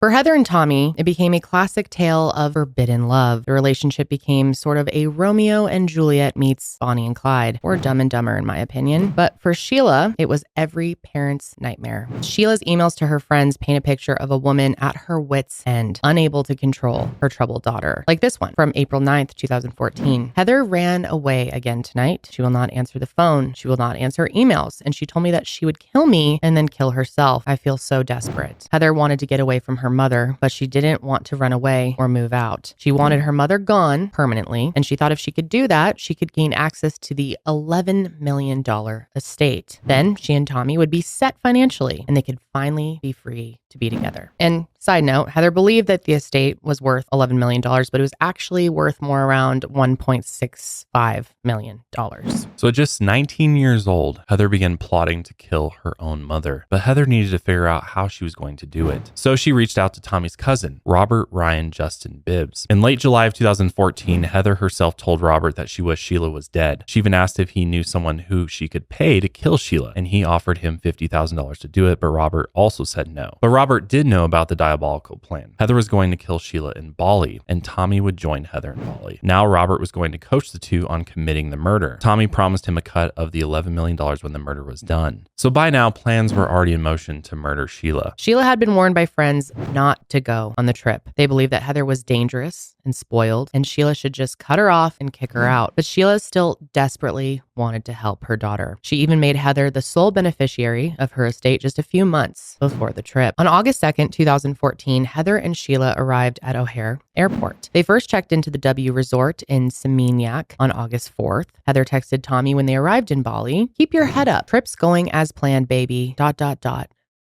For Heather and Tommy, it became a classic tale of forbidden love. The relationship became sort of a Romeo and Juliet meets Bonnie and Clyde, or Dumb and Dumber in my opinion. But for Sheila, it was every parent's nightmare. Sheila's emails to her friends paint a picture of a woman at her wit's end, unable to control her troubled daughter. Like this one from April 9th, 2014. Heather ran away again tonight. She will not answer the phone. She will not answer emails. And she told me that she would kill me and then kill herself. I feel so desperate. Heather wanted to get away from her mother, but she didn't want to run away or move out. She wanted her mother gone permanently, and she thought if she could do that, she could gain access to the $11 million estate. Then she and Tommy would be set financially, and they could finally be free to be together. And side note, Heather believed that the estate was worth $11 million, but it was actually worth more around $1.65 million. So at just 19 years old, Heather began plotting to kill her own mother. But Heather needed to figure out how she was going to do it. So she reached out to Tommy's cousin, Robert Ryan Justin Bibbs. In late July of 2014, Heather herself told Robert that she wished Sheila was dead. She even asked if he knew someone who she could pay to kill Sheila, and he offered him $50,000 to do it, but Robert also said no. But Robert did know about the diabolical plan. Heather was going to kill Sheila in Bali, and Tommy would join Heather in Bali. Now Robert was going to coach the two on committing the murder. Tommy promised him a cut of the $11 million when the murder was done. So by now, plans were already in motion to murder Sheila. Sheila had been warned by friends not to go on the trip. They believed that Heather was dangerous and spoiled, and Sheila should just cut her off and kick her out. But Sheila still desperately wanted to help her daughter. She even made Heather the sole beneficiary of her estate just a few months before the trip. On August 2nd, 2014, Heather and Sheila arrived at O'Hare Airport. They first checked into the W Resort in Seminyak on August 4th. Heather texted Tommy when they arrived in Bali, "Keep your head up. Trip's going as planned, baby. ...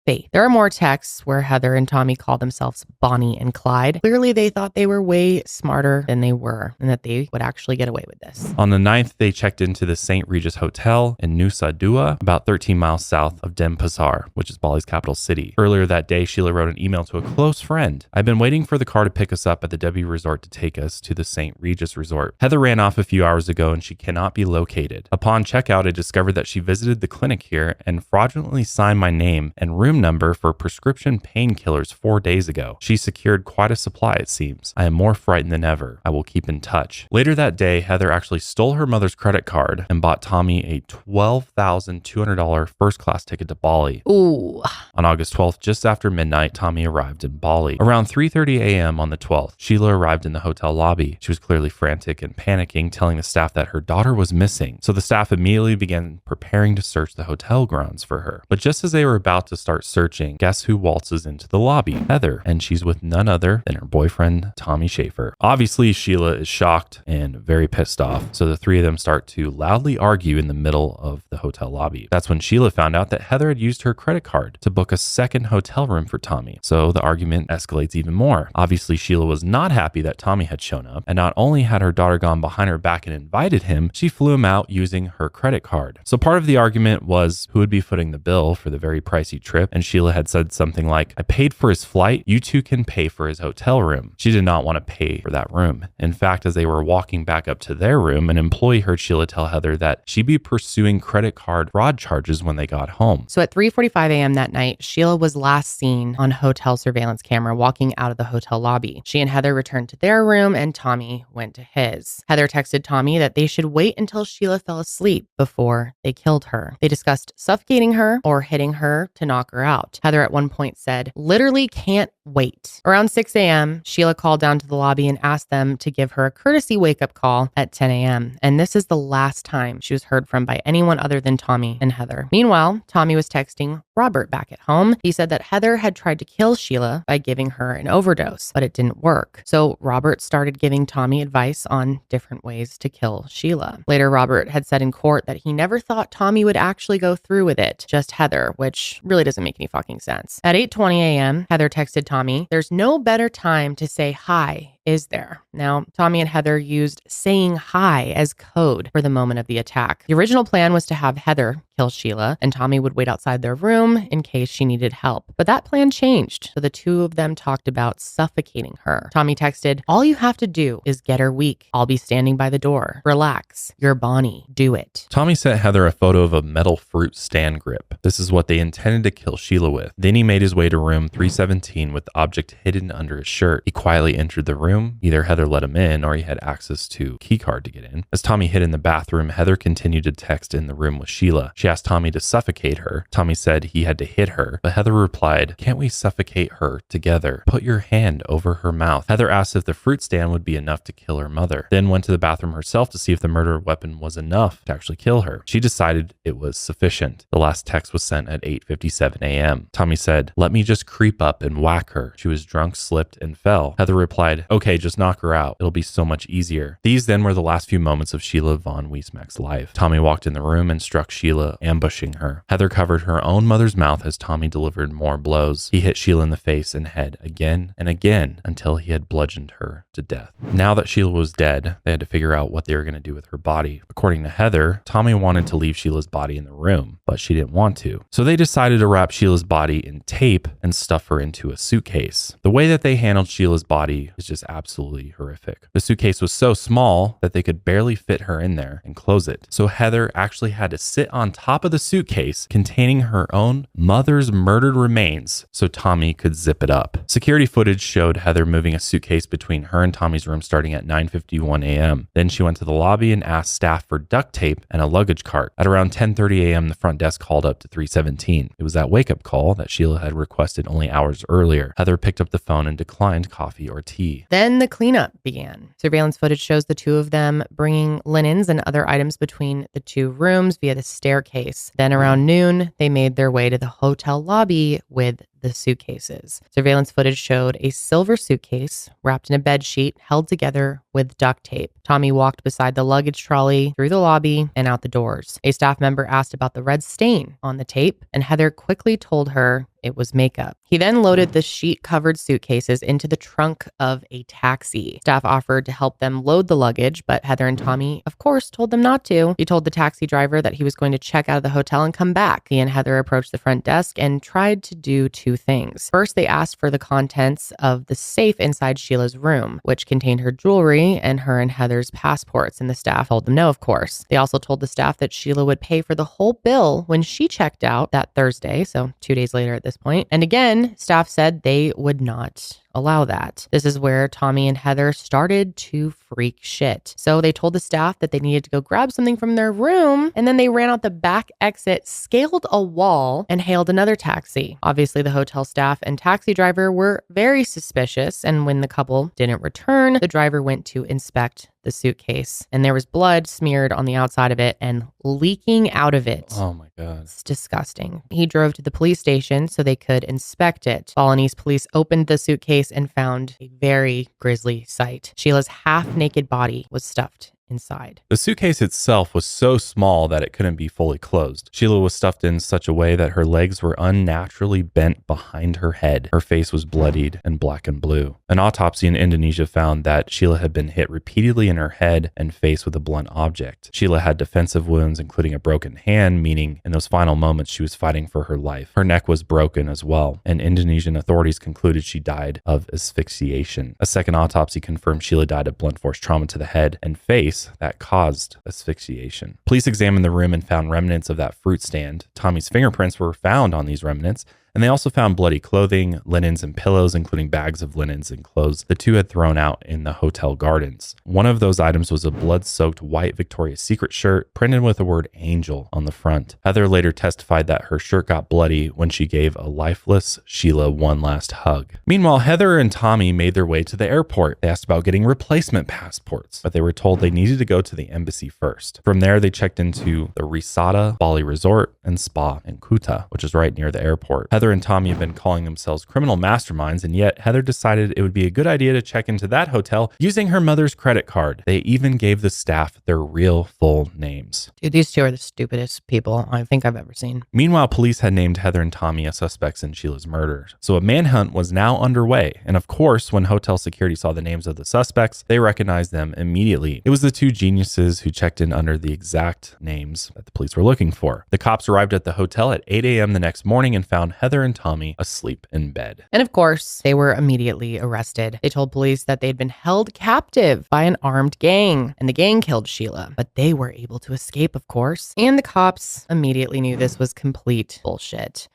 Faith." There are more texts where Heather and Tommy call themselves Bonnie and Clyde. Clearly, they thought they were way smarter than they were and that they would actually get away with this. On the 9th, they checked into the St. Regis Hotel in Nusa Dua, about 13 miles south of Denpasar, which is Bali's capital city. Earlier that day, Sheila wrote an email to a close friend. "I've been waiting for the car to pick us up at the W Resort to take us to the St. Regis Resort. Heather ran off a few hours ago and she cannot be located. Upon checkout, I discovered that she visited the clinic here and fraudulently signed my name and room number for prescription painkillers 4 days ago. She secured quite a supply, it seems. I am more frightened than ever. I will keep in touch." Later that day, Heather actually stole her mother's credit card and bought Tommy a $12,200 first-class ticket to Bali. Ooh. On August 12th, just after midnight, Tommy arrived in Bali. Around 3:30 a.m. on the 12th, Sheila arrived in the hotel lobby. She was clearly frantic and panicking, telling the staff that her daughter was missing. So the staff immediately began preparing to search the hotel grounds for her. But just as they were about to start searching, guess who waltzes into the lobby? Heather, and she's with none other than her boyfriend, Tommy Schaefer. Obviously, Sheila is shocked and very pissed off, so the three of them start to loudly argue in the middle of the hotel lobby. That's when Sheila found out that Heather had used her credit card to book a second hotel room for Tommy, so the argument escalates even more. Obviously, Sheila was not happy that Tommy had shown up, and not only had her daughter gone behind her back and invited him, she flew him out using her credit card. So part of the argument was who would be footing the bill for the very pricey trip, and Sheila had said something like, "I paid for his flight, you two can pay for his hotel room." She did not want to pay for that room. In fact, as they were walking back up to their room, an employee heard Sheila tell Heather that she'd be pursuing credit card fraud charges when they got home. So at 3:45 a.m. that night, Sheila was last seen on hotel surveillance camera walking out of the hotel lobby. She and Heather returned to their room and Tommy went to his. Heather texted Tommy that they should wait until Sheila fell asleep before they killed her. They discussed suffocating her or hitting her to knock her out. Heather at one point said, "Literally can't wait." Around 6 a.m., Sheila called down to the lobby and asked them to give her a courtesy wake-up call at 10 a.m. And this is the last time she was heard from by anyone other than Tommy and Heather. Meanwhile, Tommy was texting Robert back at home. He said that Heather had tried to kill Sheila by giving her an overdose, but it didn't work. So Robert started giving Tommy advice on different ways to kill Sheila. Later, Robert had said in court that he never thought Tommy would actually go through with it, just Heather, which really doesn't make any fucking sense. At 8:20 a.m., Heather texted Tommy, "There's no better time to say hi, is there?" Now, Tommy and Heather used saying hi as code for the moment of the attack. The original plan was to have Heather kill Sheila, and Tommy would wait outside their room in case she needed help. But that plan changed, so the two of them talked about suffocating her. Tommy texted, "All you have to do is get her weak. I'll be standing by the door. Relax. You're Bonnie. Do it." Tommy sent Heather a photo of a metal fruit stand grip. This is what they intended to kill Sheila with. Then he made his way to room 317 with the object hidden under his shirt. He quietly entered the room. Either Heather let him in or he had access to a key card to get in. As Tommy hid in the bathroom, Heather continued to text in the room with Sheila. She asked Tommy to suffocate her. Tommy said he had to hit her, but Heather replied, "Can't we suffocate her together? Put your hand over her mouth." Heather asked if the fruit stand would be enough to kill her mother, then went to the bathroom herself to see if the murder weapon was enough to actually kill her. She decided it was sufficient. The last text was sent at 8:57 a.m. Tommy said, "Let me just creep up and whack her. She was drunk, slipped, and fell." Heather replied, "Okay, just knock her out. It'll be so much easier." These then were the last few moments of Sheila von Wiesmack's life. Tommy walked in the room and struck Sheila, ambushing her. Heather covered her own mother's mouth as Tommy delivered more blows. He hit Sheila in the face and head again and again until he had bludgeoned her to death. Now that Sheila was dead, they had to figure out what they were going to do with her body. According to Heather, Tommy wanted to leave Sheila's body in the room, but she didn't want to. So they decided to wrap Sheila's body in tape and stuff her into a suitcase. The way that they handled Sheila's body is just absolutely horrific. The suitcase was so small that they could barely fit her in there and close it. So Heather actually had to sit on top of the suitcase containing her own mother's murdered remains so Tommy could zip it up. Security footage showed Heather moving a suitcase between her and Tommy's room starting at 9:51 a.m. Then she went to the lobby and asked staff for duct tape and a luggage cart. At around 10:30 a.m., the front desk called up to 317. It was that wake-up call that Sheila had requested only hours earlier. Heather picked up the phone and declined coffee or tea. Then the cleanup began. Surveillance footage shows the two of them bringing linens and other items between the two rooms via the staircase. Then around noon, they made their way to the hotel lobby with the suitcases. Surveillance footage showed a silver suitcase wrapped in a bed sheet held together with duct tape. Tommy walked beside the luggage trolley through the lobby and out the doors. A staff member asked about the red stain on the tape, and Heather quickly told her it was makeup. He then loaded the sheet-covered suitcases into the trunk of a taxi. Staff offered to help them load the luggage, but Heather and Tommy, of course, told them not to. He told the taxi driver that he was going to check out of the hotel and come back. He and Heather approached the front desk and tried to do two things. First, they asked for the contents of the safe inside Sheila's room, which contained her jewelry and her and Heather's passports, and the staff told them no, of course. They also told the staff that Sheila would pay for the whole bill when she checked out that Thursday, so 2 days later at this point. And again, staff said they would not allow that. This is where Tommy and Heather started to freak shit. So they told the staff that they needed to go grab something from their room, and then they ran out the back exit, scaled a wall, and hailed another taxi. Obviously, the hotel staff and taxi driver were very suspicious, and when the couple didn't return, the driver went to inspect the suitcase, and there was blood smeared on the outside of it and leaking out of it. Oh my God. It's disgusting. He drove to the police station so they could inspect it. Balinese police opened the suitcase and found a very grisly sight. Sheila's half-naked body was stuffed inside. The suitcase itself was so small that it couldn't be fully closed. Sheila was stuffed in such a way that her legs were unnaturally bent behind her head. Her face was bloodied and black and blue. An autopsy in Indonesia found that Sheila had been hit repeatedly in her head and face with a blunt object. Sheila had defensive wounds, including a broken hand, meaning in those final moments she was fighting for her life. Her neck was broken as well, and Indonesian authorities concluded she died of asphyxiation. A second autopsy confirmed Sheila died of blunt force trauma to the head and face that caused asphyxiation. Police examined the room and found remnants of that fruit stand. Tommy's fingerprints were found on these remnants, and they also found bloody clothing, linens, and pillows, including bags of linens and clothes the two had thrown out in the hotel gardens. One of those items was a blood-soaked white Victoria's Secret shirt printed with the word angel on the front. Heather later testified that her shirt got bloody when she gave a lifeless Sheila one last hug. Meanwhile, Heather and Tommy made their way to the airport. They asked about getting replacement passports, but they were told they needed to go to the embassy first. From there, they checked into the Risada Bali Resort and Spa in Kuta, which is right near the airport. Heather Heather and Tommy have been calling themselves criminal masterminds, and yet Heather decided it would be a good idea to check into that hotel using her mother's credit card. They even gave the staff their real full names. Dude, these two are the stupidest people I think I've ever seen. Meanwhile, police had named Heather and Tommy as suspects in Sheila's murder. So a manhunt was now underway. And of course, when hotel security saw the names of the suspects, they recognized them immediately. It was the two geniuses who checked in under the exact names that the police were looking for. The cops arrived at the hotel at 8 a.m. the next morning and found Heather and Tommy asleep in bed. And of course, they were immediately arrested. They told police that they'd been held captive by an armed gang, and the gang killed Sheila. But they were able to escape, of course. And the cops immediately knew this was complete bullshit.